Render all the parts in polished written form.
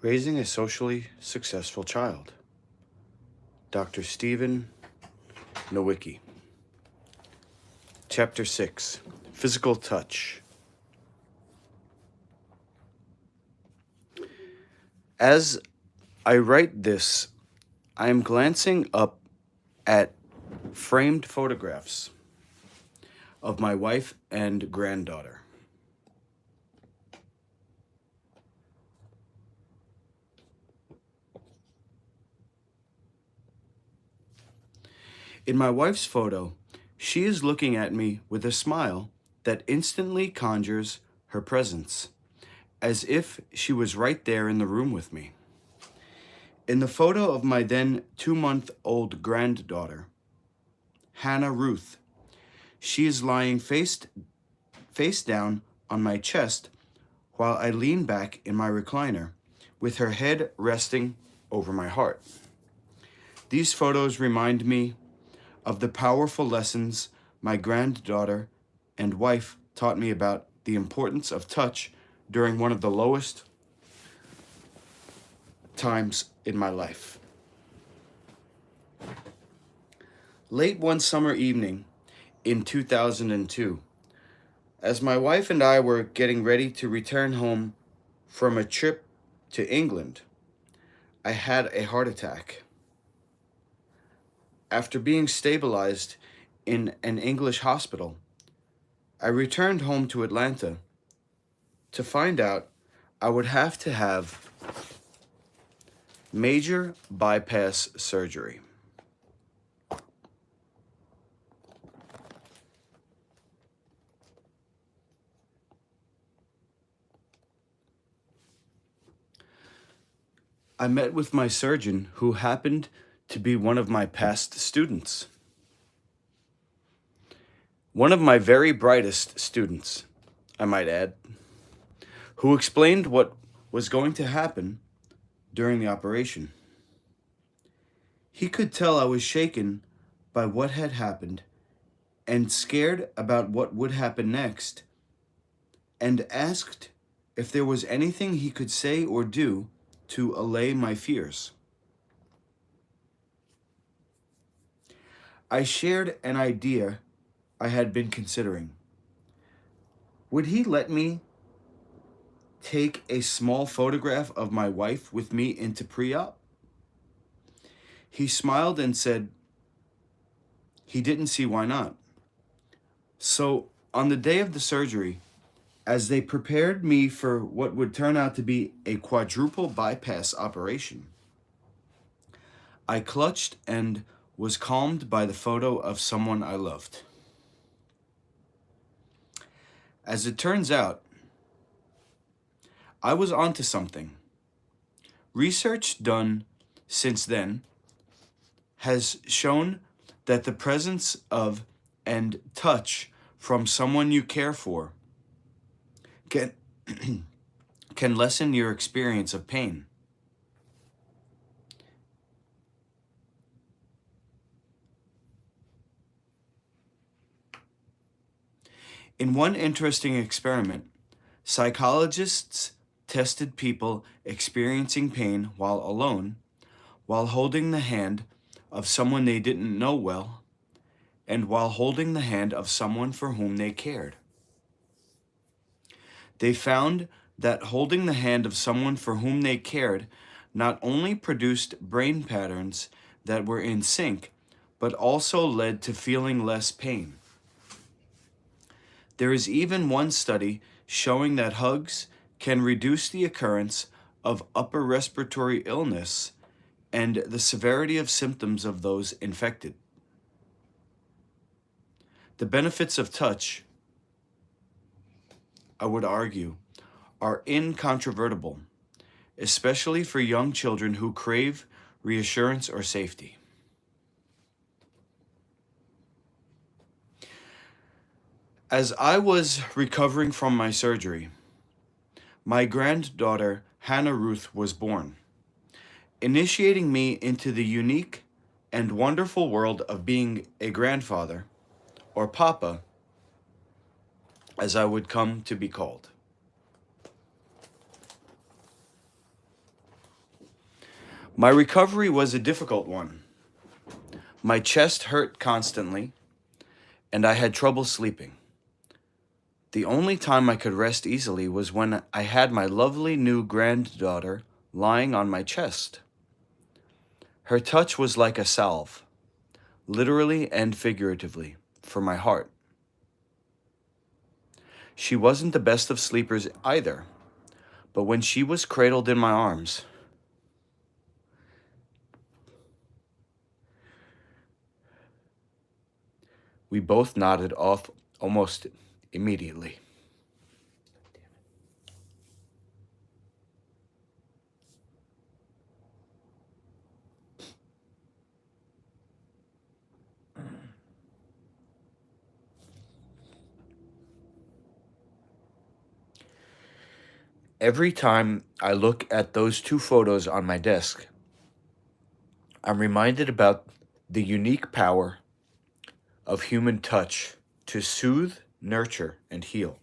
Raising a Socially Successful Child. Dr. Stephen Nowicki. Chapter 6. Physical Touch. As I write this, I am glancing up at framed photographs of my wife and granddaughter. In my wife's photo, she is looking at me with a smile that instantly conjures her presence, as if she was right there in the room with me. In the photo of my then 2-month-old granddaughter, Hannah Ruth, she is lying face down on my chest while I lean back in my recliner with her head resting over my heart. These photos remind me of the powerful lessons my granddaughter and wife taught me about the importance of touch during one of the lowest times in my life. Late one summer evening in 2002, as my wife and I were getting ready to return home from a trip to England, I had a heart attack. After being stabilized in an English hospital, I returned home to Atlanta to find out I would have to have major bypass surgery. I met with my surgeon, who happened to be one of my past students. One of my very brightest students, I might add, who explained what was going to happen during the operation. He could tell I was shaken by what had happened and scared about what would happen next, and asked if there was anything he could say or do to allay my fears. I shared an idea I had been considering. Would he let me take a small photograph of my wife with me into pre-op? He smiled and said he didn't see why not. So on the day of the surgery, as they prepared me for what would turn out to be a quadruple bypass operation, I clutched and was calmed by the photo of someone I loved. As it turns out, I was onto something. Research done since then has shown that the presence of and touch from someone you care for can, can lessen your experience of pain. In one interesting experiment, psychologists tested people experiencing pain while alone, while holding the hand of someone they didn't know well, and while holding the hand of someone for whom they cared. They found that holding the hand of someone for whom they cared not only produced brain patterns that were in sync, but also led to feeling less pain. There is even one study showing that hugs can reduce the occurrence of upper respiratory illness and the severity of symptoms of those infected. The benefits of touch, I would argue, are incontrovertible, especially for young children who crave reassurance or safety. As I was recovering from my surgery, my granddaughter, Hannah Ruth, was born, initiating me into the unique and wonderful world of being a grandfather, or papa, as I would come to be called. My recovery was a difficult one. My chest hurt constantly, and I had trouble sleeping. The only time I could rest easily was when I had my lovely new granddaughter lying on my chest. Her touch was like a salve, literally and figuratively, for my heart. She wasn't the best of sleepers either, but when she was cradled in my arms, we both nodded off almost immediately. Every time I look at those two photos on my desk, I'm reminded about the unique power of human touch to soothe, nurture, and heal.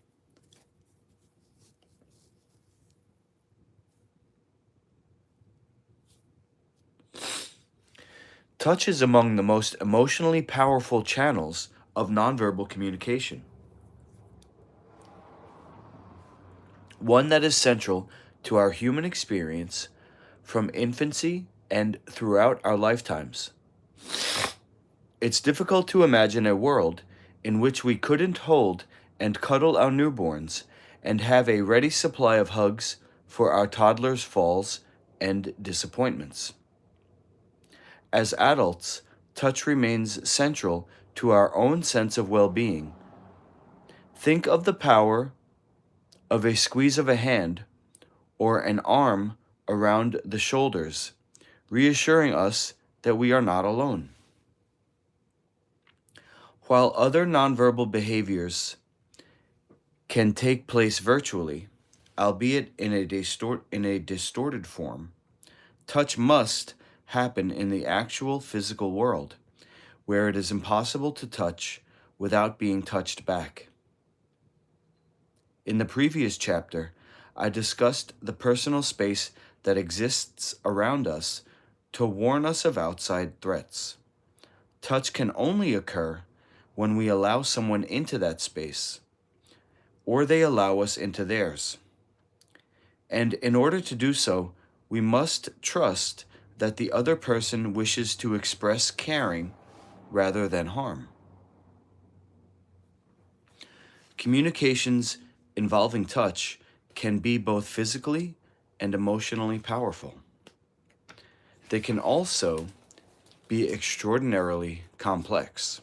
Touch is among the most emotionally powerful channels of nonverbal communication, one that is central to our human experience from infancy and throughout our lifetimes. It's difficult to imagine a world in which we couldn't hold and cuddle our newborns and have a ready supply of hugs for our toddlers' falls and disappointments. As adults, touch remains central to our own sense of well-being. Think of the power of a squeeze of a hand or an arm around the shoulders, reassuring us that we are not alone. While other nonverbal behaviors can take place virtually, albeit in a distorted form, touch must happen in the actual physical world, where it is impossible to touch without being touched back. In the previous chapter, I discussed the personal space that exists around us to warn us of outside threats. Touch can only occur when we allow someone into that space, or they allow us into theirs. And in order to do so, we must trust that the other person wishes to express caring rather than harm. Communications involving touch can be both physically and emotionally powerful. They can also be extraordinarily complex.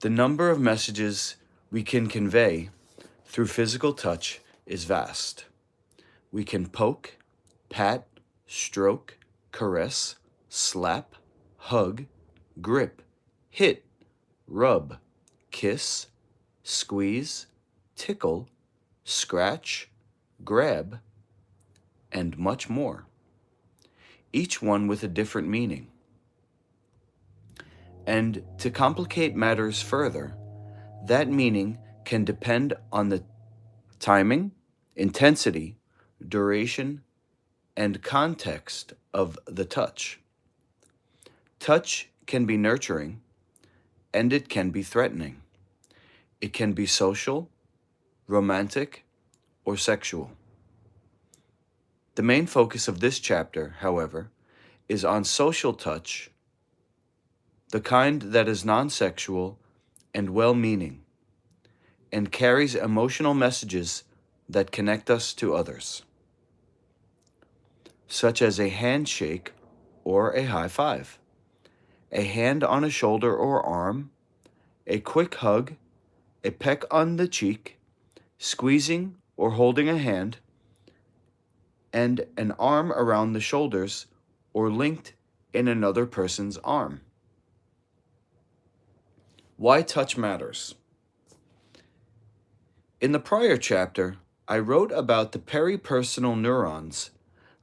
The number of messages we can convey through physical touch is vast. We can poke, pat, stroke, caress, slap, hug, grip, hit, rub, kiss, squeeze, tickle, scratch, grab, and much more, each one with a different meaning. And to complicate matters further, that meaning can depend on the timing, intensity, duration, and context of the touch. Touch can be nurturing, and it can be threatening. It can be social, romantic, or sexual. The main focus of this chapter, however, is on social touch, the kind that is non-sexual and well-meaning, and carries emotional messages that connect us to others, such as a handshake or a high five, a hand on a shoulder or arm, a quick hug, a peck on the cheek, squeezing or holding a hand, and an arm around the shoulders or linked in another person's arm. Why touch matters. In the prior chapter, I wrote about the peripersonal neurons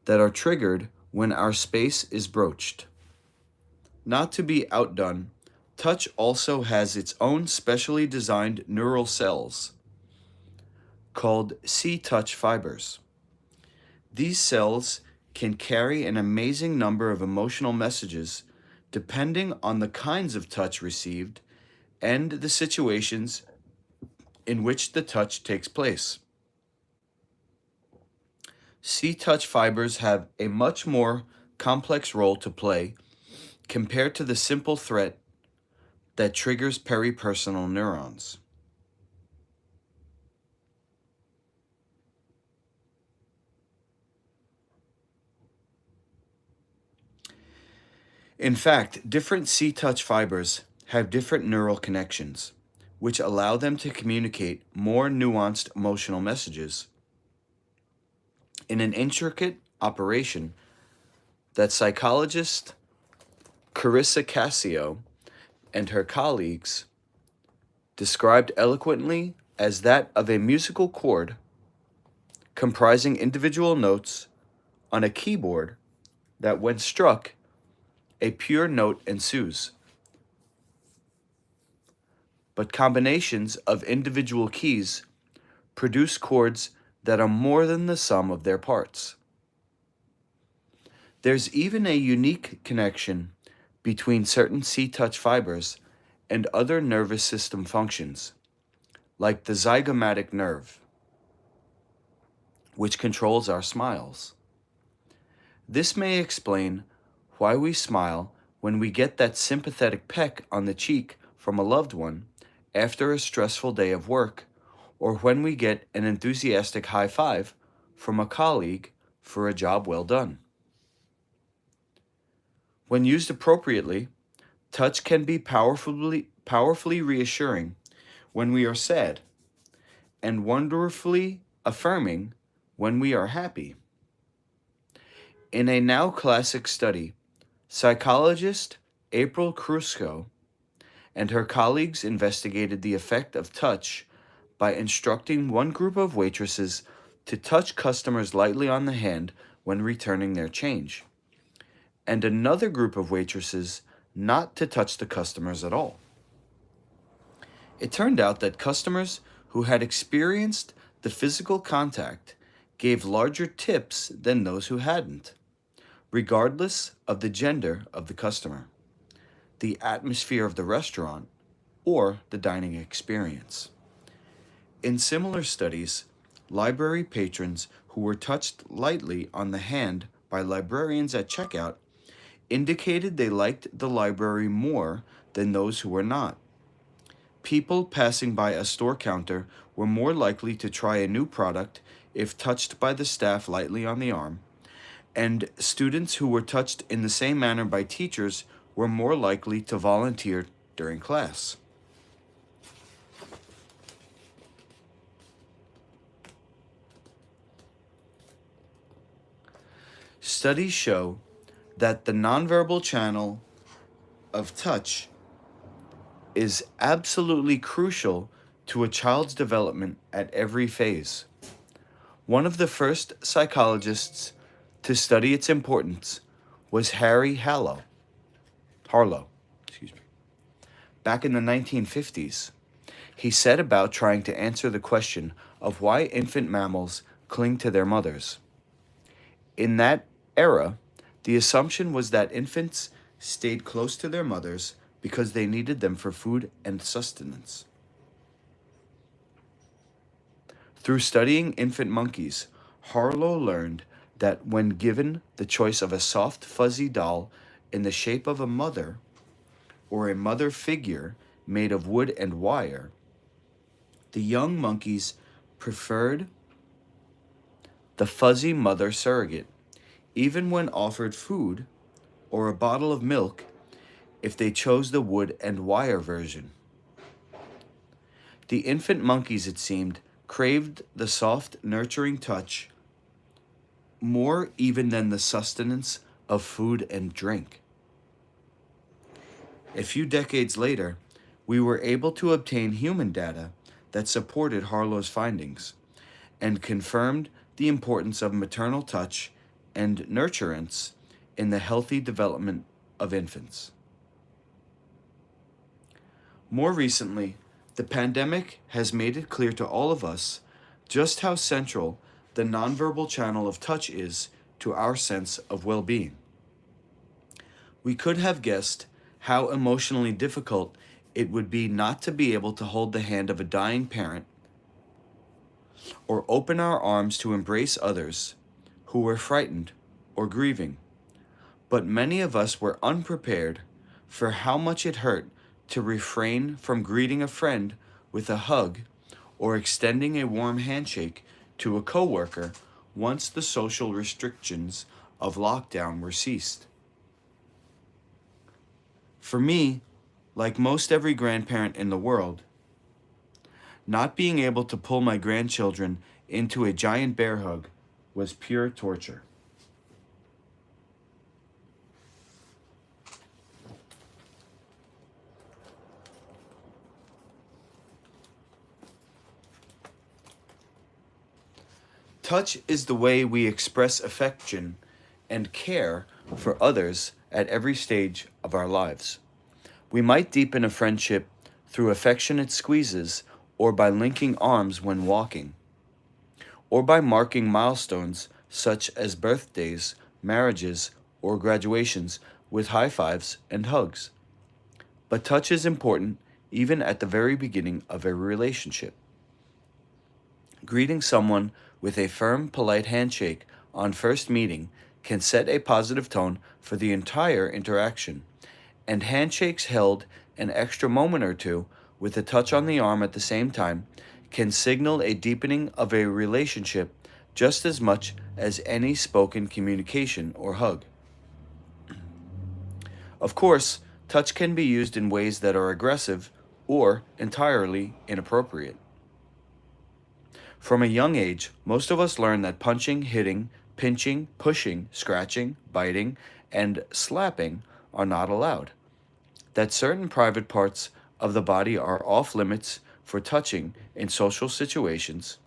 that are triggered when our space is broached. Not to be outdone, touch also has its own specially designed neural cells called C-touch fibers. These cells can carry an amazing number of emotional messages depending on the kinds of touch received and the situations in which the touch takes place. C-touch fibers have a much more complex role to play compared to the simple threat that triggers peripersonal neurons. In fact, different C-touch fibers have different neural connections, which allow them to communicate more nuanced emotional messages. In an intricate operation that psychologist Carissa Cassio and her colleagues described eloquently as that of a musical chord comprising individual notes on a keyboard that, when struck, a pure note ensues. But combinations of individual keys produce chords that are more than the sum of their parts. There's even a unique connection between certain C-touch fibers and other nervous system functions, like the zygomatic nerve, which controls our smiles. This may explain why we smile when we get that sympathetic peck on the cheek from a loved one after a stressful day of work, or when we get an enthusiastic high five from a colleague for a job well done. When used appropriately, touch can be powerfully reassuring when we are sad, and wonderfully affirming when we are happy. In a now classic study, psychologist April Krusco and her colleagues investigated the effect of touch by instructing one group of waitresses to touch customers lightly on the hand when returning their change, and another group of waitresses not to touch the customers at all. It turned out that customers who had experienced the physical contact gave larger tips than those who hadn't, regardless of the gender of the customer, the atmosphere of the restaurant, or the dining experience. In similar studies, library patrons who were touched lightly on the hand by librarians at checkout indicated they liked the library more than those who were not. People passing by a store counter were more likely to try a new product if touched by the staff lightly on the arm, and students who were touched in the same manner by teachers were more likely to volunteer during class. Studies show that the nonverbal channel of touch is absolutely crucial to a child's development at every phase. One of the first psychologists to study its importance was Harry Harlow. Back in the 1950s, he set about trying to answer the question of why infant mammals cling to their mothers. In that era, the assumption was that infants stayed close to their mothers because they needed them for food and sustenance. Through studying infant monkeys, Harlow learned that when given the choice of a soft, fuzzy doll in the shape of a mother or a mother figure made of wood and wire, the young monkeys preferred the fuzzy mother surrogate, even when offered food or a bottle of milk if they chose the wood and wire version. The infant monkeys, it seemed, craved the soft, nurturing touch more even than the sustenance of food and drink. A few decades later, we were able to obtain human data that supported Harlow's findings and confirmed the importance of maternal touch and nurturance in the healthy development of infants. More recently, the pandemic has made it clear to all of us just how central the nonverbal channel of touch is to our sense of well-being. We could have guessed how emotionally difficult it would be not to be able to hold the hand of a dying parent or open our arms to embrace others who were frightened or grieving. But many of us were unprepared for how much it hurt to refrain from greeting a friend with a hug or extending a warm handshake to a coworker once the social restrictions of lockdown were ceased. For me, like most every grandparent in the world, not being able to pull my grandchildren into a giant bear hug was pure torture. Touch is the way we express affection and care for others at every stage of our lives. We might deepen a friendship through affectionate squeezes or by linking arms when walking, or by marking milestones such as birthdays, marriages, or graduations with high fives and hugs. But touch is important even at the very beginning of a relationship. Greeting someone with a firm, polite handshake on first meeting can set a positive tone for the entire interaction, and handshakes held an extra moment or two with a touch on the arm at the same time can signal a deepening of a relationship just as much as any spoken communication or hug. Of course, touch can be used in ways that are aggressive or entirely inappropriate. From a young age, most of us learn that punching, hitting, pinching, pushing, scratching, biting, and slapping are not allowed. That certain private parts of the body are off limits for touching in social situations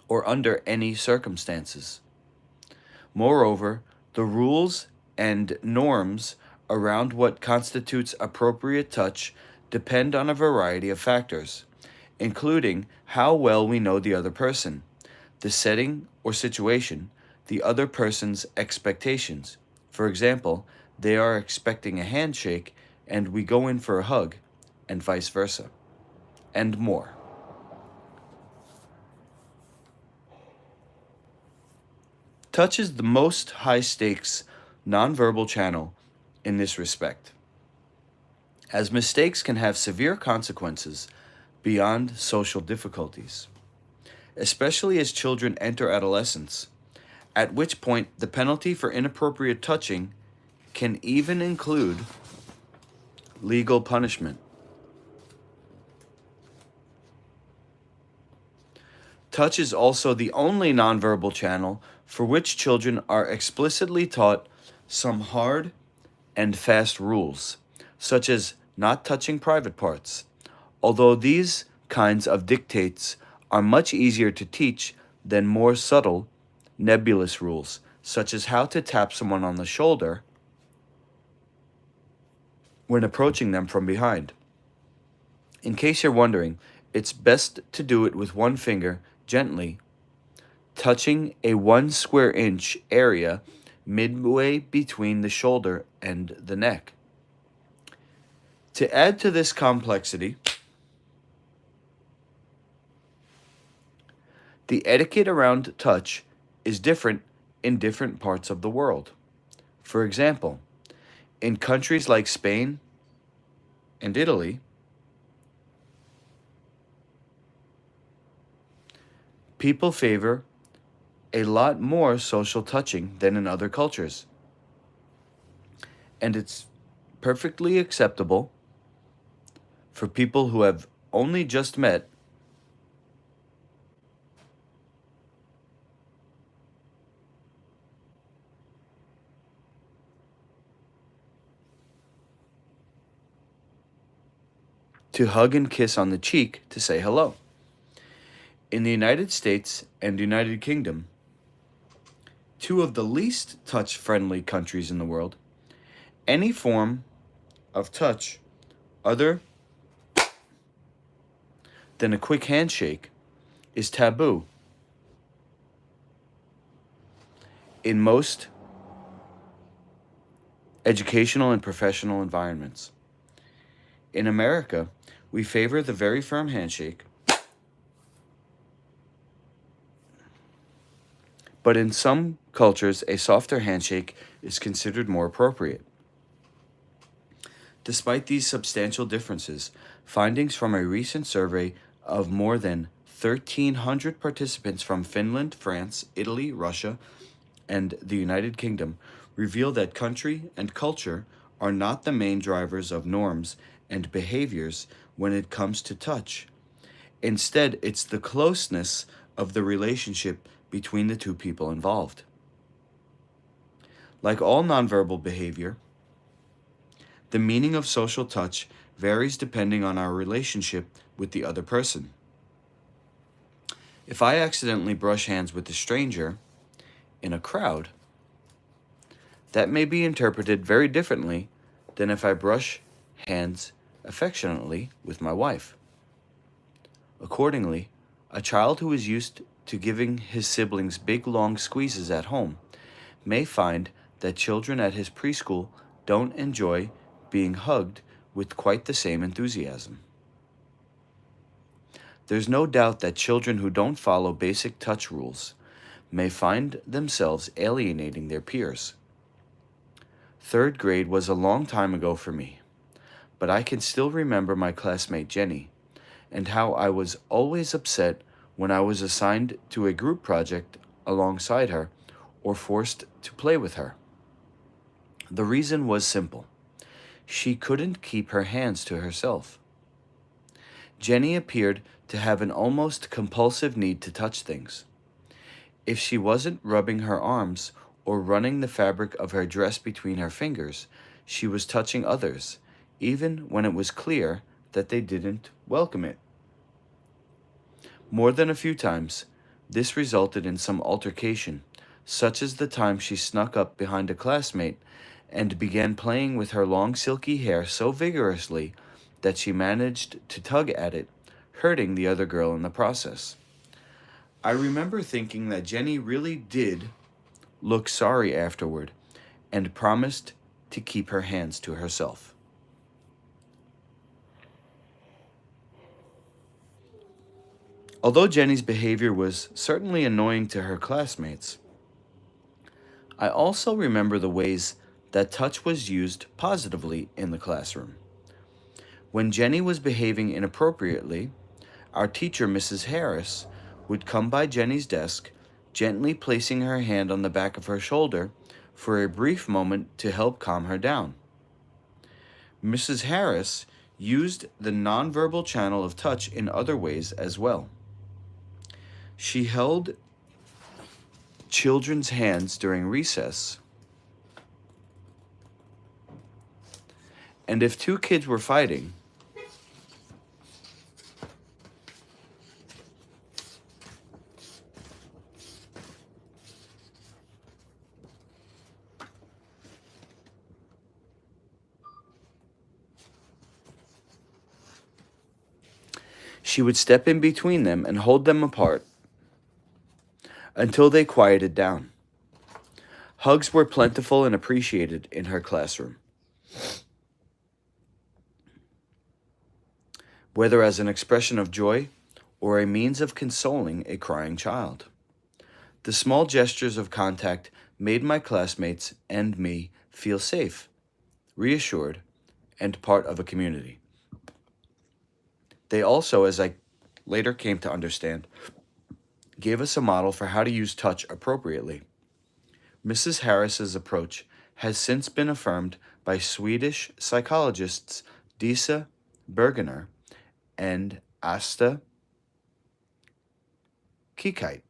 or under any circumstances. Moreover, the rules and norms around what constitutes appropriate touch depend on a variety of factors, including how well we know the other person, the setting or situation, the other person's expectations. For example, they are expecting a handshake and we go in for a hug, and vice versa, and more. Touch is the most high-stakes nonverbal channel in this respect, as mistakes can have severe consequences beyond social difficulties, especially as children enter adolescence, at which point the penalty for inappropriate touching can even include legal punishment. Touch is also the only nonverbal channel for which children are explicitly taught some hard and fast rules, such as not touching private parts, although these kinds of dictates are much easier to teach than more subtle, nebulous rules, such as how to tap someone on the shoulder when approaching them from behind. In case you're wondering, it's best to do it with one finger, gently, touching a 1 square inch area midway between the shoulder and the neck. To add to this complexity, the etiquette around touch is different in different parts of the world. For example, in countries like Spain and Italy, people favor a lot more social touching than in other cultures. And it's perfectly acceptable for people who have only just met to hug and kiss on the cheek to say hello. In the United States and United Kingdom, two of the least touch-friendly countries in the world, any form of touch other than a quick handshake is taboo. in most educational and professional environments. In America, we favor the very firm handshake, but in some cultures, a softer handshake is considered more appropriate. Despite these substantial differences, findings from a recent survey of more than 1,300 participants from Finland, France, Italy, Russia, and the United Kingdom reveal that country and culture are not the main drivers of norms and behaviors when it comes to touch. Instead, it's the closeness of the relationship between the two people involved. Like all nonverbal behavior, the meaning of social touch varies depending on our relationship with the other person. If I accidentally brush hands with a stranger in a crowd, that may be interpreted very differently than if I brush hands affectionately with my wife. Accordingly, a child who is used to giving his siblings big long squeezes at home may find that children at his preschool don't enjoy being hugged with quite the same enthusiasm. There's no doubt that children who don't follow basic touch rules may find themselves alienating their peers. Third grade was a long time ago for me, but I can still remember my classmate Jenny and how I was always upset when I was assigned to a group project alongside her or forced to play with her. The reason was simple. She couldn't keep her hands to herself. Jenny appeared to have an almost compulsive need to touch things. If she wasn't rubbing her arms or running the fabric of her dress between her fingers, she was touching others, even when it was clear that they didn't welcome it. More than a few times, this resulted in some altercation, such as the time she snuck up behind a classmate and began playing with her long silky hair so vigorously that she managed to tug at it, hurting the other girl in the process. I remember thinking that Jenny really did look sorry afterward and promised to keep her hands to herself. Although Jenny's behavior was certainly annoying to her classmates, I also remember the ways that touch was used positively in the classroom. When Jenny was behaving inappropriately, our teacher, Mrs. Harris, would come by Jenny's desk, gently placing her hand on the back of her shoulder for a brief moment to help calm her down. Mrs. Harris used the nonverbal channel of touch in other ways as well. She held children's hands during recess, and if two kids were fighting, she would step in between them and hold them apart until they quieted down. Hugs were plentiful and appreciated in her classroom, whether as an expression of joy or a means of consoling a crying child. The small gestures of contact made my classmates and me feel safe, reassured, and part of a community. They also, as I later came to understand, gave us a model for how to use touch appropriately. Mrs. Harris's approach has since been affirmed by Swedish psychologists Disa Bergener and Asta Kikite,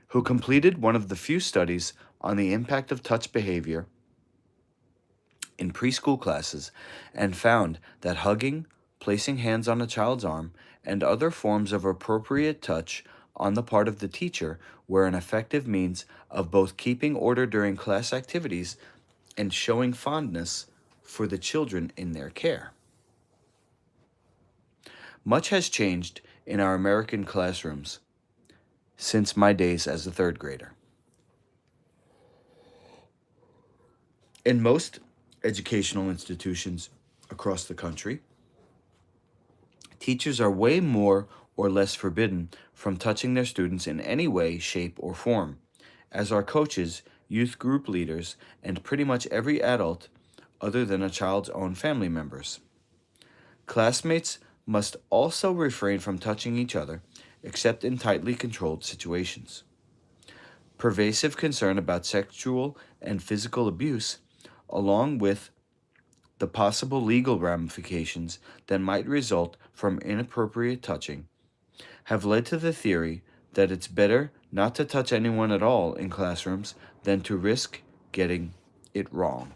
who completed one of the few studies on the impact of touch behavior in preschool classes and found that hugging, placing hands on a child's arm, and other forms of appropriate touch on the part of the teacher were an effective means of both keeping order during class activities and showing fondness for the children in their care. Much has changed in our American classrooms since my days as a third grader. In most educational institutions across the country, teachers are way more or less forbidden from touching their students in any way, shape, or form, as are coaches, youth group leaders, and pretty much every adult other than a child's own family members. Classmates must also refrain from touching each other, except in tightly controlled situations. Pervasive concern about sexual and physical abuse, along with the possible legal ramifications that might result from inappropriate touching, have led to the theory that it's better not to touch anyone at all in classrooms than to risk getting it wrong.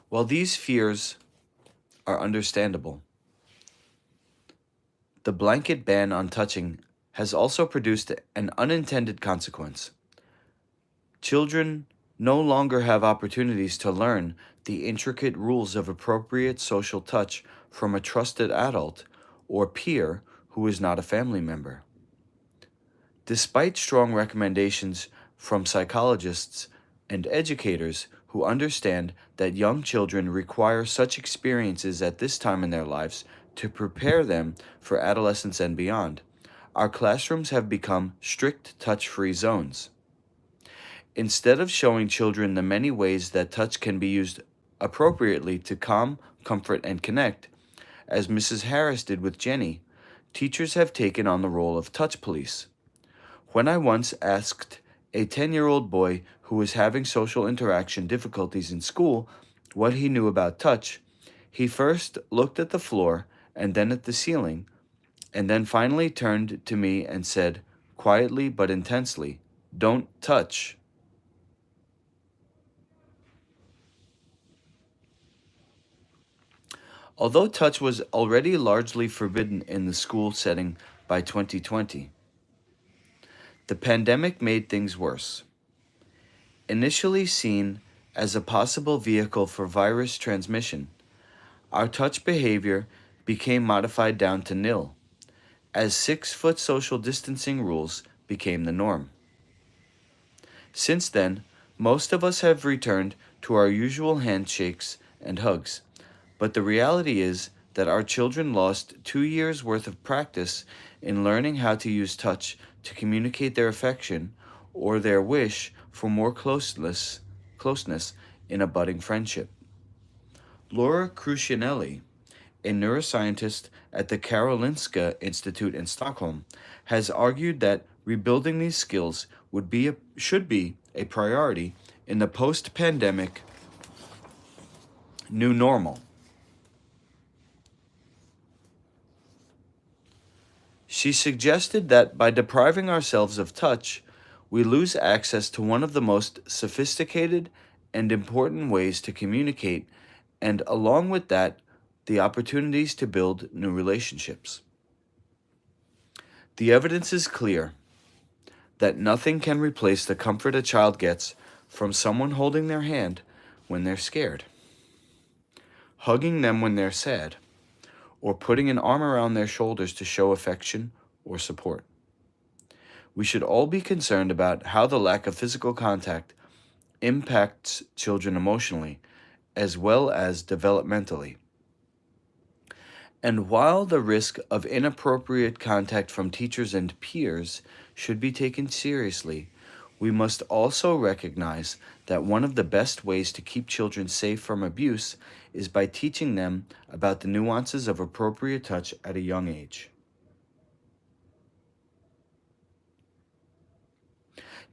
While these fears are understandable, the blanket ban on touching has also produced an unintended consequence. Children no longer have opportunities to learn the intricate rules of appropriate social touch from a trusted adult or peer who is not a family member. Despite strong recommendations from psychologists and educators who understand that young children require such experiences at this time in their lives to prepare them for adolescence and beyond, our classrooms have become strict touch-free zones. Instead of showing children the many ways that touch can be used appropriately to calm, comfort, and connect, as Mrs. Harris did with Jenny, teachers have taken on the role of touch police. When I once asked a 10-year-old boy who was having social interaction difficulties in school what he knew about touch, he first looked at the floor and then at the ceiling, and then finally turned to me and said, quietly but intensely, "Don't touch." Although touch was already largely forbidden in the school setting by 2020, the pandemic made things worse. Initially seen as a possible vehicle for virus transmission, our touch behavior became modified down to nil, as 6-foot social distancing rules became the norm. Since then, most of us have returned to our usual handshakes and hugs, but the reality is that our children lost 2 years' worth of practice in learning how to use touch to communicate their affection or their wish for more closeness in a budding friendship. Laura Crucianelli, a neuroscientist at the Karolinska Institute in Stockholm, has argued that rebuilding these skills should be a priority in the post-pandemic new normal. She suggested that by depriving ourselves of touch, we lose access to one of the most sophisticated and important ways to communicate, and along with that, the opportunities to build new relationships. The evidence is clear that nothing can replace the comfort a child gets from someone holding their hand when they're scared, hugging them when they're sad, or putting an arm around their shoulders to show affection or support. We should all be concerned about how the lack of physical contact impacts children emotionally as well as developmentally. And while the risk of inappropriate contact from teachers and peers should be taken seriously, we must also recognize that one of the best ways to keep children safe from abuse is by teaching them about the nuances of appropriate touch at a young age.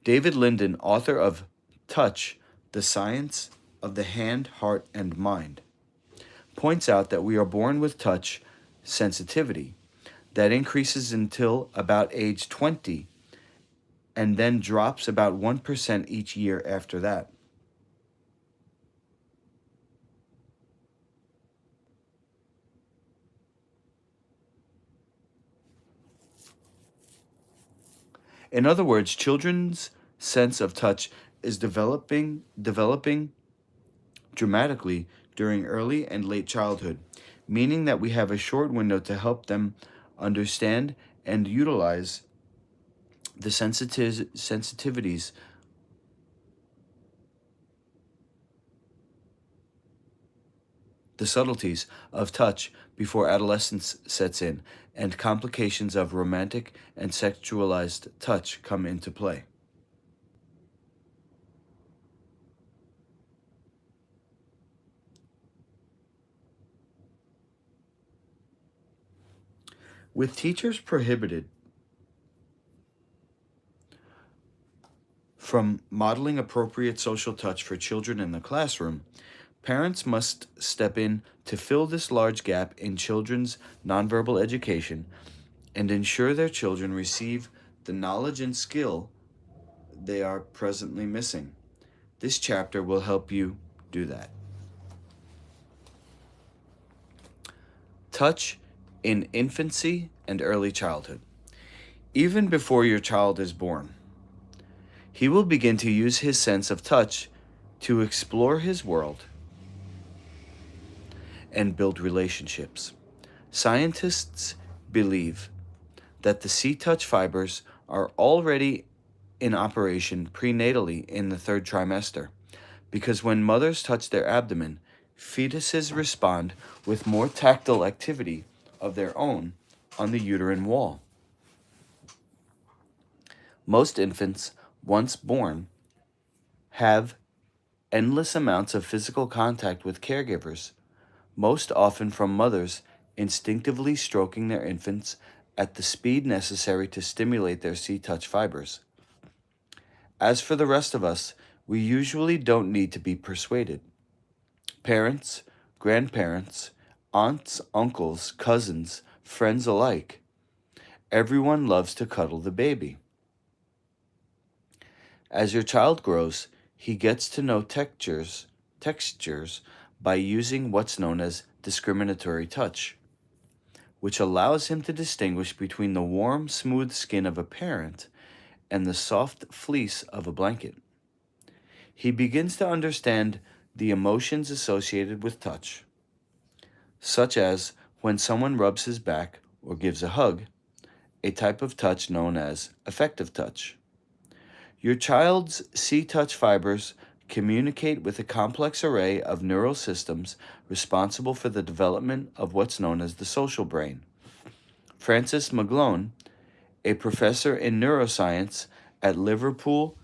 David Linden, author of Touch, The Science of the Hand, Heart, and Mind, points out that we are born with touch sensitivity that increases until about age 20 and then drops about 1% each year after that. In other words, children's sense of touch is developing dramatically during early and late childhood, meaning that we have a short window to help them understand and utilize the sensitivities, the subtleties of touch before adolescence sets in and complications of romantic and sexualized touch come into play. With teachers prohibited from modeling appropriate social touch for children in the classroom, parents must step in to fill this large gap in children's nonverbal education and ensure their children receive the knowledge and skill they are presently missing. This chapter will help you do that. Touch in infancy and early childhood. Even before your child is born, he will begin to use his sense of touch to explore his world and build relationships. Scientists believe that the C-touch fibers are already in operation prenatally in the third trimester, because when mothers touch their abdomen, fetuses respond with more tactile activity of their own on the uterine wall. Most infants, once born, have endless amounts of physical contact with caregivers, most often from mothers instinctively stroking their infants at the speed necessary to stimulate their C-touch fibers. As for the rest of us, we usually don't need to be persuaded. Parents, grandparents, aunts, uncles, cousins, friends alike, everyone loves to cuddle the baby. As your child grows, he gets to know textures by using what's known as discriminatory touch, which allows him to distinguish between the warm, smooth skin of a parent and the soft fleece of a blanket. He begins to understand the emotions associated with touch, such as when someone rubs his back or gives a hug, a type of touch known as affective touch. Your child's C-touch fibers communicate with a complex array of neural systems responsible for the development of what's known as the social brain. Francis McGlone, a professor in neuroscience at Liverpool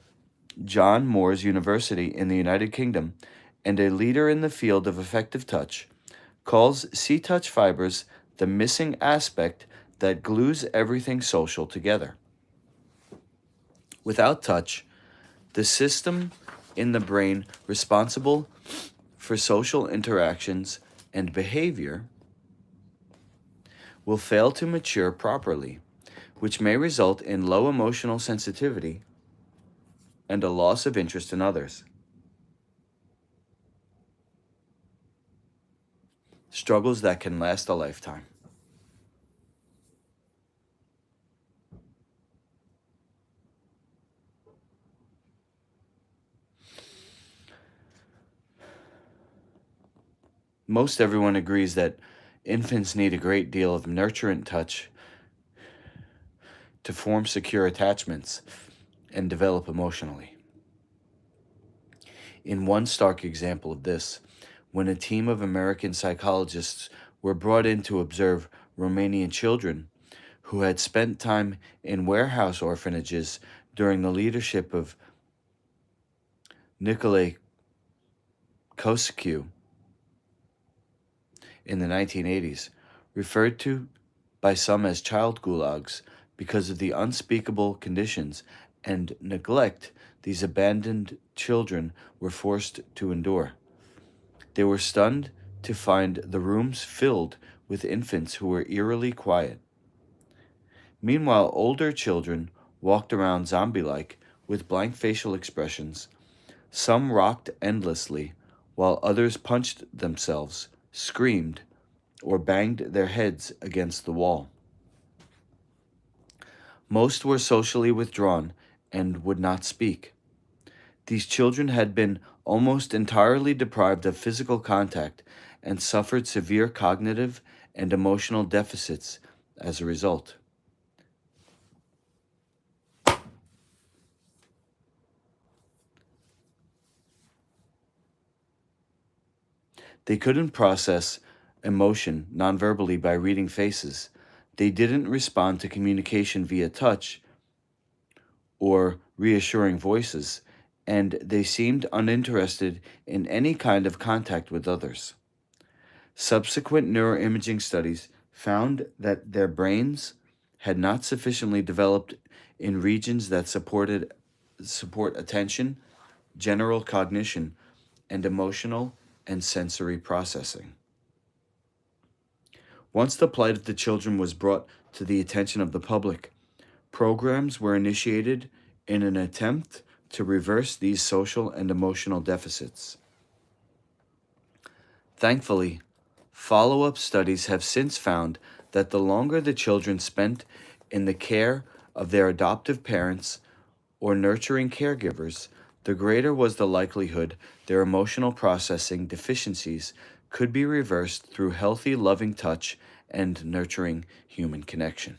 John Moores University in the United Kingdom and a leader in the field of affective touch, calls C-touch fibers the missing aspect that glues everything social together. Without touch, the system in the brain responsible for social interactions and behavior will fail to mature properly, which may result in low emotional sensitivity and a loss of interest in others. Struggles that can last a lifetime. Most everyone agrees that infants need a great deal of nurturant touch to form secure attachments and develop emotionally. In one stark example of this, when a team of American psychologists were brought in to observe Romanian children who had spent time in warehouse orphanages during the leadership of Nicolae Coscu in the 1980s, referred to by some as child gulags because of the unspeakable conditions and neglect these abandoned children were forced to endure. They were stunned to find the rooms filled with infants who were eerily quiet. Meanwhile, older children walked around zombie-like with blank facial expressions. Some rocked endlessly, while others punched themselves, screamed, or banged their heads against the wall. Most were socially withdrawn and would not speak. These children had been almost entirely deprived of physical contact and suffered severe cognitive and emotional deficits as a result. They couldn't process emotion nonverbally by reading faces. They didn't respond to communication via touch or reassuring voices, and they seemed uninterested in any kind of contact with others. Subsequent neuroimaging studies found that their brains had not sufficiently developed in regions that support attention, general cognition, and emotional and sensory processing. Once the plight of the children was brought to the attention of the public, programs were initiated in an attempt to reverse these social and emotional deficits. Thankfully, follow-up studies have since found that the longer the children spent in the care of their adoptive parents or nurturing caregivers, the greater was the likelihood their emotional processing deficiencies could be reversed through healthy, loving touch and nurturing human connection.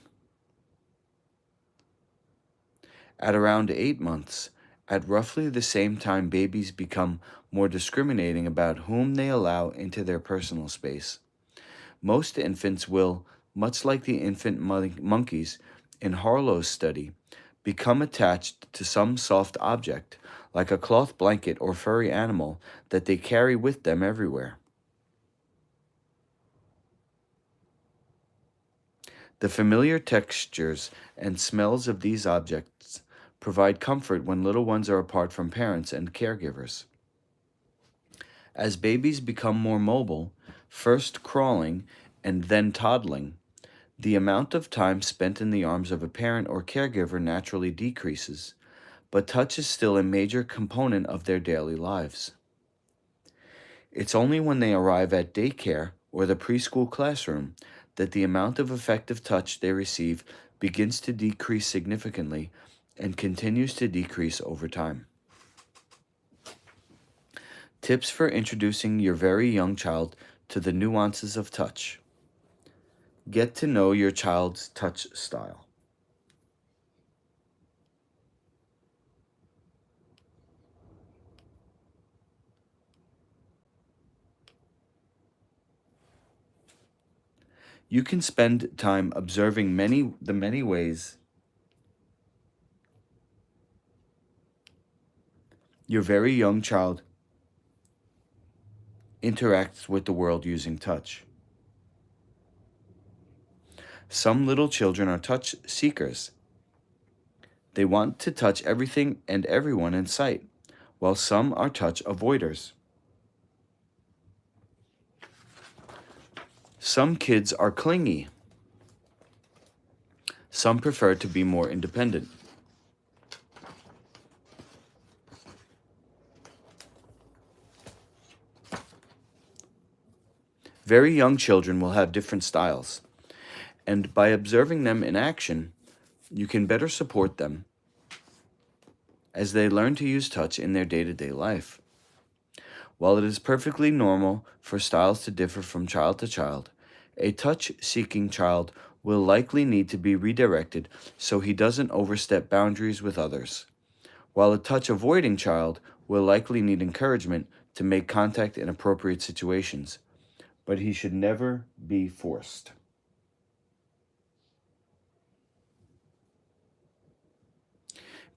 At around 8 months, at roughly the same time babies become more discriminating about whom they allow into their personal space, most infants will, much like the infant monkeys in Harlow's study, become attached to some soft object, like a cloth blanket or furry animal that they carry with them everywhere. The familiar textures and smells of these objects provide comfort when little ones are apart from parents and caregivers. As babies become more mobile, first crawling and then toddling, the amount of time spent in the arms of a parent or caregiver naturally decreases, but touch is still a major component of their daily lives. It's only when they arrive at daycare or the preschool classroom that the amount of effective touch they receive begins to decrease significantly and continues to decrease over time. Tips for introducing your very young child to the nuances of touch. Get to know your child's touch style. You can spend time observing the many ways your very young child interacts with the world using touch. Some little children are touch seekers. They want to touch everything and everyone in sight, while some are touch avoiders. Some kids are clingy. Some prefer to be more independent. Very young children will have different styles, and by observing them in action, you can better support them as they learn to use touch in their day-to-day life. While it is perfectly normal for styles to differ from child to child, a touch-seeking child will likely need to be redirected so he doesn't overstep boundaries with others, while a touch-avoiding child will likely need encouragement to make contact in appropriate situations, but he should never be forced.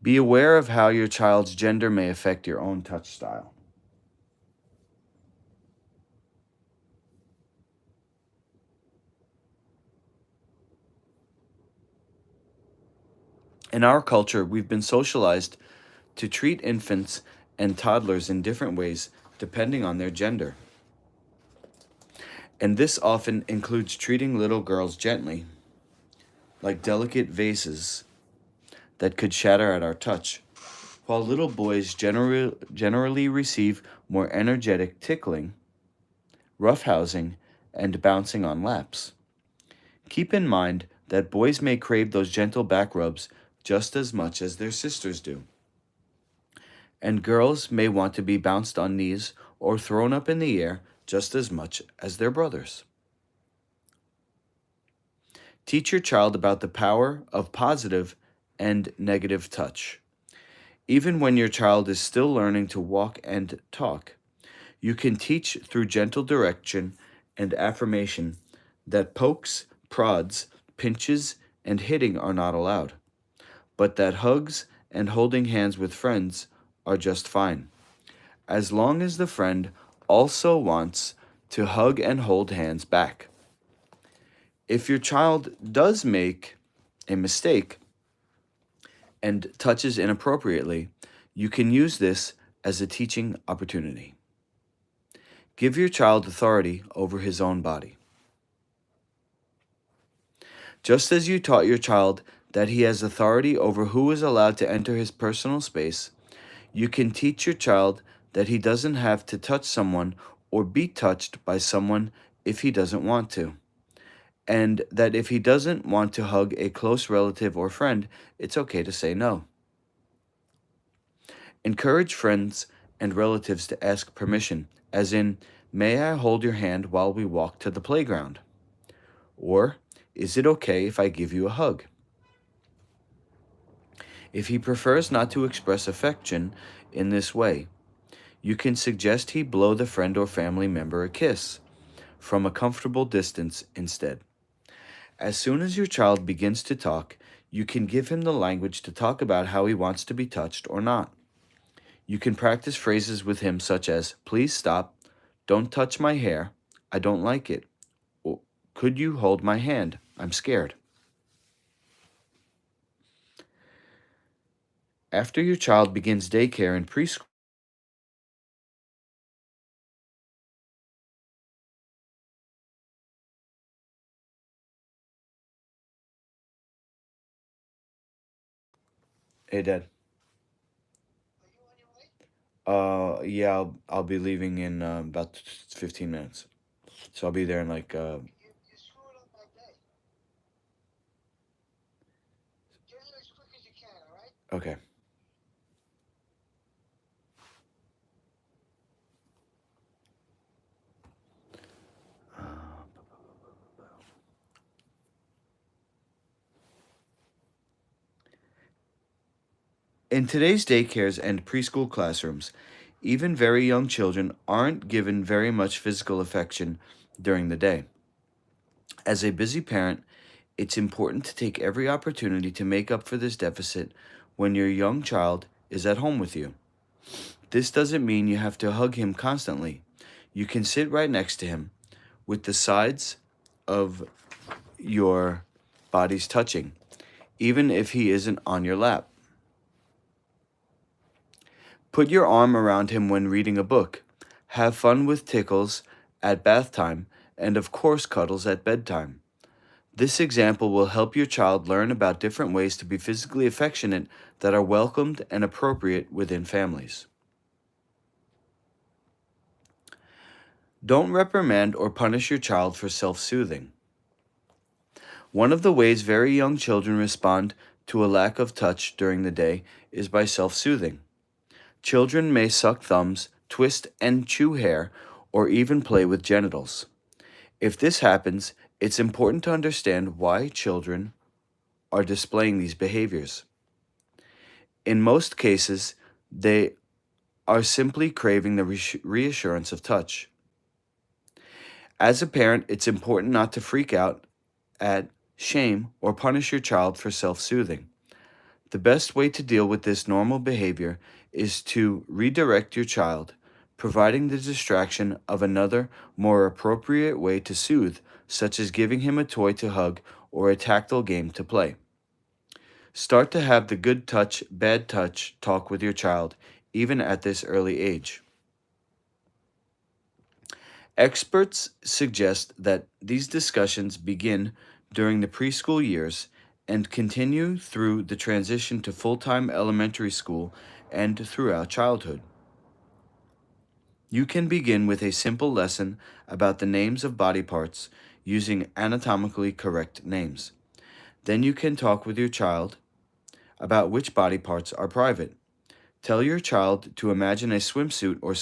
Be aware of how your child's gender may affect your own touch style. In our culture, we've been socialized to treat infants and toddlers in different ways depending on their gender. And this often includes treating little girls gently, like delicate vases that could shatter at our touch, while little boys generally receive more energetic tickling, roughhousing, and bouncing on laps. Keep in mind that boys may crave those gentle back rubs just as much as their sisters do. And girls may want to be bounced on knees or thrown up in the air just as much as their brothers. Teach your child about the power of positive and negative touch. Even when your child is still learning to walk and talk, you can teach through gentle direction and affirmation that pokes, prods, pinches, and hitting are not allowed, but that hugs and holding hands with friends are just fine, as long as the friend also wants to hug and hold hands back. If your child does make a mistake and touches inappropriately, you can use this as a teaching opportunity. Give your child authority over his own body. Just as you taught your child that he has authority over who is allowed to enter his personal space, you can teach your child that he doesn't have to touch someone or be touched by someone if he doesn't want to, and that if he doesn't want to hug a close relative or friend, it's okay to say no. Encourage friends and relatives to ask permission, as in, "May I hold your hand while we walk to the playground?" Or, "Is it okay if I give you a hug?" If he prefers not to express affection in this way, you can suggest he blow the friend or family member a kiss from a comfortable distance instead. As soon as your child begins to talk, you can give him the language to talk about how he wants to be touched or not. You can practice phrases with him such as, "Please stop," "Don't touch my hair," "I don't like it," or "Could you hold my hand? I'm scared." After your child begins daycare and preschool, hey Dad. Yeah, I'll be leaving in about 15 minutes. So I'll be there in like okay. In today's daycares and preschool classrooms, even very young children aren't given very much physical affection during the day. As a busy parent, it's important to take every opportunity to make up for this deficit when your young child is at home with you. This doesn't mean you have to hug him constantly. You can sit right next to him with the sides of your bodies touching, even if he isn't on your lap. Put your arm around him when reading a book. Have fun with tickles at bath time, and of course, cuddles at bedtime. This example will help your child learn about different ways to be physically affectionate that are welcomed and appropriate within families. Don't reprimand or punish your child for self-soothing. One of the ways very young children respond to a lack of touch during the day is by self-soothing. Children may suck thumbs, twist and chew hair, or even play with genitals. If this happens, it's important to understand why children are displaying these behaviors. In most cases, they are simply craving the reassurance of touch. As a parent, it's important not to freak out at, shame, or punish your child for self-soothing. The best way to deal with this normal behavior is to redirect your child, providing the distraction of another, more appropriate way to soothe, such as giving him a toy to hug or a tactile game to play. Start to have the good touch, bad touch talk with your child, even at this early age. Experts suggest that these discussions begin during the preschool years and continue through the transition to full-time elementary school and throughout childhood. You can begin with a simple lesson about the names of body parts using anatomically correct names. Then you can talk with your child about which body parts are private. Tell your child to imagine a swimsuit or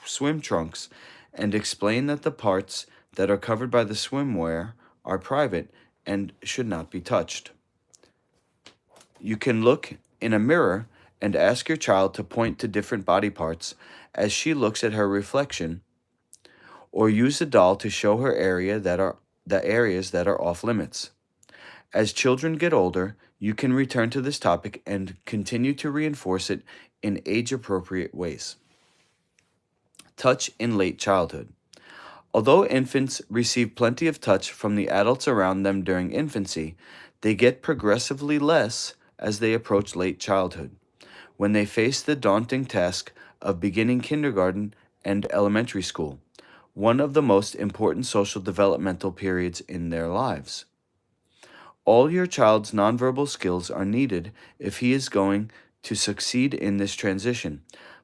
swim trunks and explain that the parts that are covered by the swimwear are private and should not be touched. You can look in a mirror and ask your child to point to different body parts as she looks at her reflection, or use a doll to show her the areas that are off limits. As children get older, you can return to this topic and continue to reinforce it in age-appropriate ways. Touch in late childhood. Although infants receive plenty of touch from the adults around them during infancy, they get progressively less as they approach late childhood, when they face the daunting task of beginning kindergarten and elementary school, one of the most important social developmental periods in their lives. All your child's nonverbal skills are needed if he is going to succeed in this transition,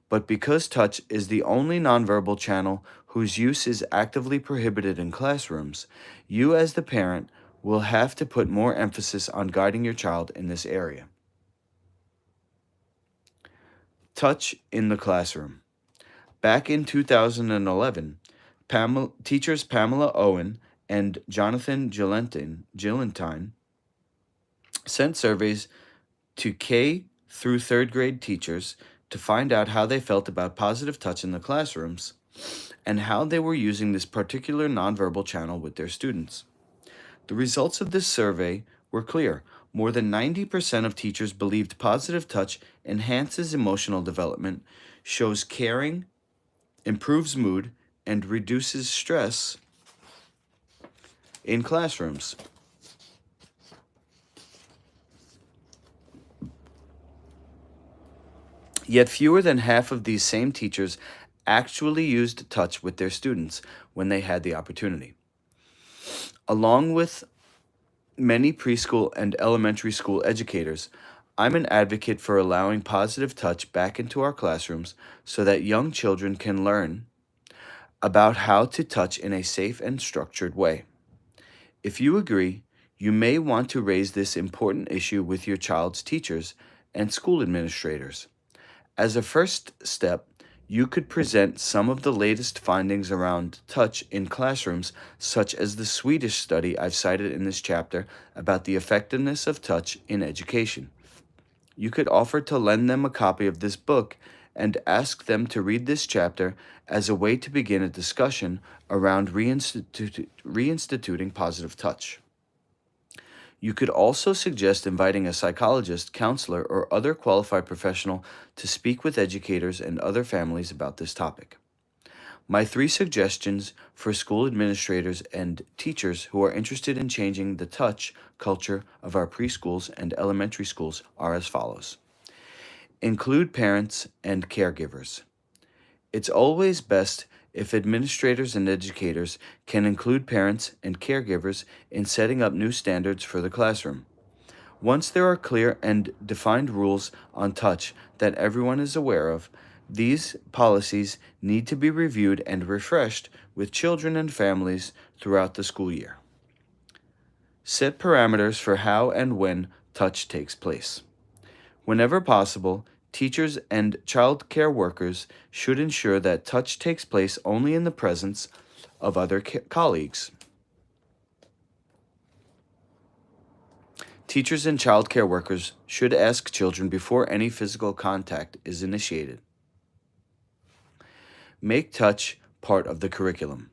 but because touch is the only nonverbal channel whose use is actively prohibited in classrooms, you as the parent will have to put more emphasis on guiding your child in this area. Touch in the classroom. Back in 2011, teachers Pamela Owen and Jonathan Gillentine sent surveys to K through third grade teachers to find out how they felt about positive touch in the classrooms and how they were using this particular nonverbal channel with their students. The results of this survey were clear. More than 90% of teachers believed positive touch enhances emotional development, shows caring, improves mood, and reduces stress in classrooms. Yet fewer than half of these same teachers actually used touch with their students when they had the opportunity. Along with many preschool and elementary school educators, I'm an advocate for allowing positive touch back into our classrooms so that young children can learn about how to touch in a safe and structured way. If you agree, you may want to raise this important issue with your child's teachers and school administrators. As a first step, you could present some of the latest findings around touch in classrooms, such as the Swedish study I've cited in this chapter about the effectiveness of touch in education. You could offer to lend them a copy of this book and ask them to read this chapter as a way to begin a discussion around reinstituting positive touch. You could also suggest inviting a psychologist, counselor, or other qualified professional to speak with educators and other families about this topic. My 3 suggestions for school administrators and teachers who are interested in changing the touch culture of our preschools and elementary schools are as follows. Include parents and caregivers. It's always best if administrators and educators can include parents and caregivers in setting up new standards for the classroom. Once there are clear and defined rules on touch that everyone is aware of, these policies need to be reviewed and refreshed with children and families throughout the school year. Set parameters for how and when touch takes place. Whenever possible, teachers and child care workers should ensure that touch takes place only in the presence of other colleagues. Teachers and child care workers should ask children before any physical contact is initiated. Make touch part of the curriculum.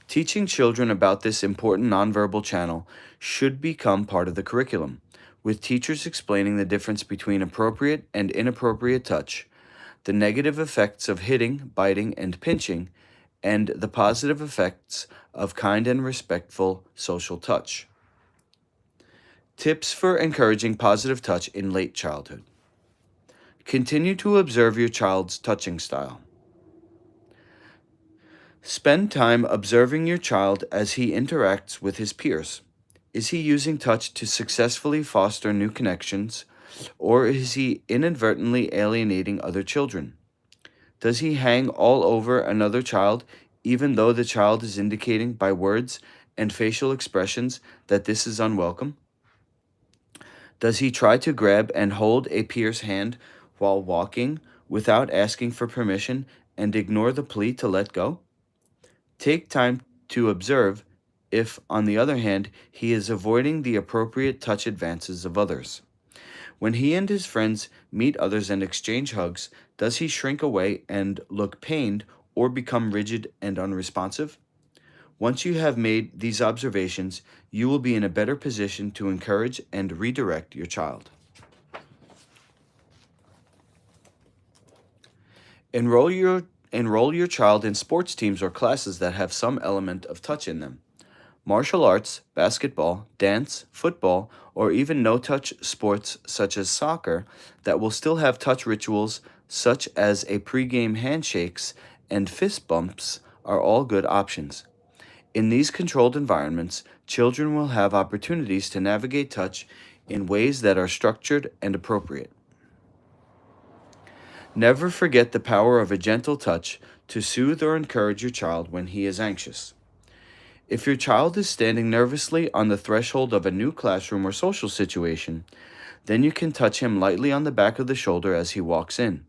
Teaching children about this important nonverbal channel should become part of the curriculum, with teachers explaining the difference between appropriate and inappropriate touch, the negative effects of hitting, biting, and pinching, and the positive effects of kind and respectful social touch. Tips for encouraging positive touch in late childhood. Continue to observe your child's touching style. Spend time observing your child as he interacts with his peers. Is he using touch to successfully foster new connections, or is he inadvertently alienating other children? Does he hang all over another child even though the child is indicating by words and facial expressions that this is unwelcome? Does he try to grab and hold a peer's hand while walking without asking for permission and ignore the plea to let go? Take time to observe if, on the other hand, he is avoiding the appropriate touch advances of others. When he and his friends meet others and exchange hugs, does he shrink away and look pained or become rigid and unresponsive? Once you have made these observations, you will be in a better position to encourage and redirect your child. Enroll your Enroll your child in sports teams or classes that have some element of touch in them. Martial arts, basketball, dance, football, or even no-touch sports such as soccer that will still have touch rituals such as a pre-game handshakes and fist bumps are all good options. In these controlled environments, children will have opportunities to navigate touch in ways that are structured and appropriate. Never forget the power of a gentle touch to soothe or encourage your child when he is anxious. If your child is standing nervously on the threshold of a new classroom or social situation, then you can touch him lightly on the back of the shoulder as he walks in.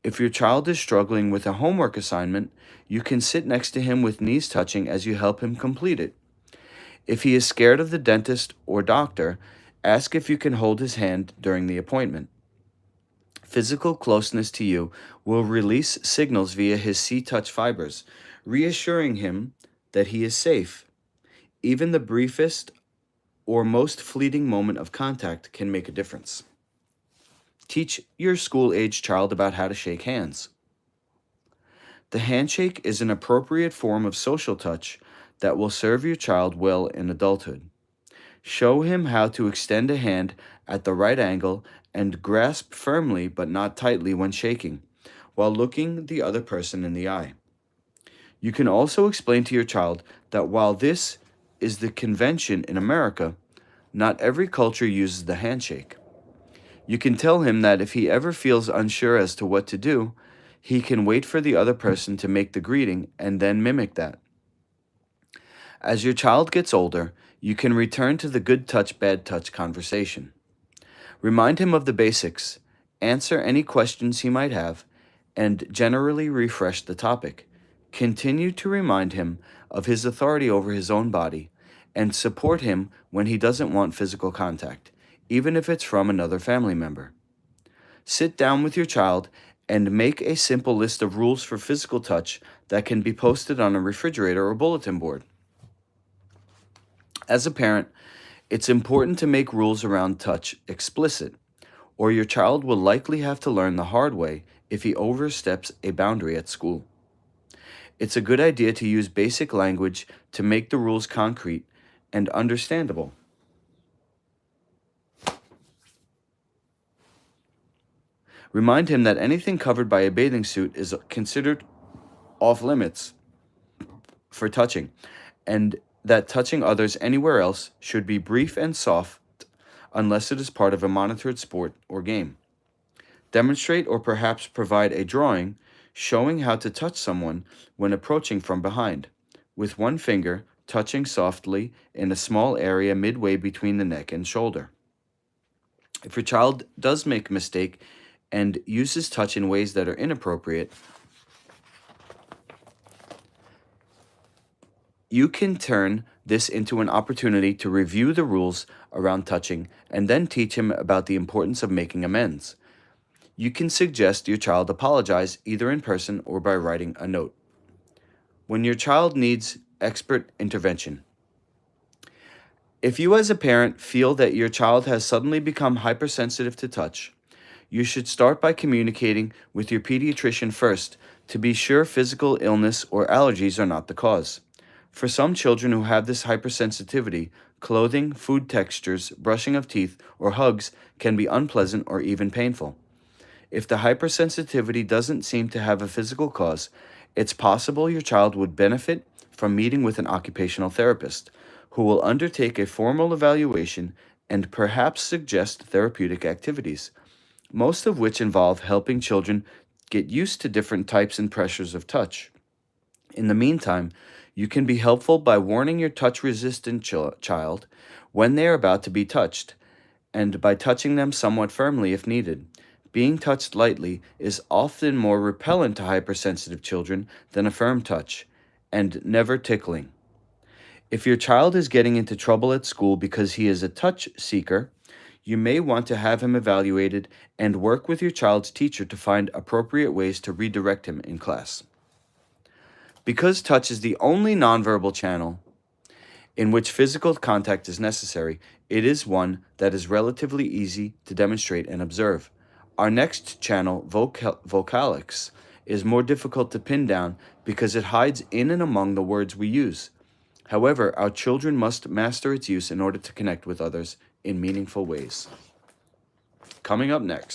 If your child is struggling with a homework assignment, you can sit next to him with knees touching as you help him complete it. If he is scared of the dentist or doctor, ask if you can hold his hand during the appointment. Physical closeness to you will release signals via his see-touch fibers, reassuring him that he is safe. Even the briefest or most fleeting moment of contact can make a difference. Teach your school-age child about how to shake hands. The handshake is an appropriate form of social touch that will serve your child well in adulthood. Show him how to extend a hand at the right angle and grasp firmly but not tightly when shaking, while looking the other person in the eye. You can also explain to your child that while this is the convention in America, not every culture uses the handshake. You can tell him that if he ever feels unsure as to what to do, he can wait for the other person to make the greeting and then mimic that. As your child gets older, you can return to the good touch, bad touch conversation. Remind him of the basics, answer any questions he might have, and generally refresh the topic. Continue to remind him of his authority over his own body, and support him when he doesn't want physical contact, even if it's from another family member. Sit down with your child and make a simple list of rules for physical touch that can be posted on a refrigerator or bulletin board. As a parent, it's important to make rules around touch explicit, or your child will likely have to learn the hard way if he oversteps a boundary at school. It's a good idea to use basic language to make the rules concrete and understandable. Remind him that anything covered by a bathing suit is considered off limits for touching, and that touching others anywhere else should be brief and soft unless it is part of a monitored sport or game. Demonstrate or perhaps provide a drawing showing how to touch someone when approaching from behind, with one finger touching softly in a small area midway between the neck and shoulder. If your child does make a mistake and uses touch in ways that are inappropriate, you can turn this into an opportunity to review the rules around touching and then teach him about the importance of making amends. You can suggest your child apologize either in person or by writing a note. When your child needs expert intervention. If you as a parent feel that your child has suddenly become hypersensitive to touch, you should start by communicating with your pediatrician first to be sure physical illness or allergies are not the cause. For some children who have this hypersensitivity, clothing, food textures, brushing of teeth, or hugs can be unpleasant or even painful. If the hypersensitivity doesn't seem to have a physical cause, it's possible your child would benefit from meeting with an occupational therapist who will undertake a formal evaluation and perhaps suggest therapeutic activities, most of which involve helping children get used to different types and pressures of touch. In the meantime, you can be helpful by warning your touch-resistant child when they are about to be touched, and by touching them somewhat firmly if needed. Being touched lightly is often more repellent to hypersensitive children than a firm touch, and never tickling. If your child is getting into trouble at school because he is a touch seeker, you may want to have him evaluated and work with your child's teacher to find appropriate ways to redirect him in class. Because touch is the only nonverbal channel in which physical contact is necessary, it is one that is relatively easy to demonstrate and observe. Our next channel, vocalics, is more difficult to pin down because it hides in and among the words we use. However, our children must master its use in order to connect with others in meaningful ways. Coming up next.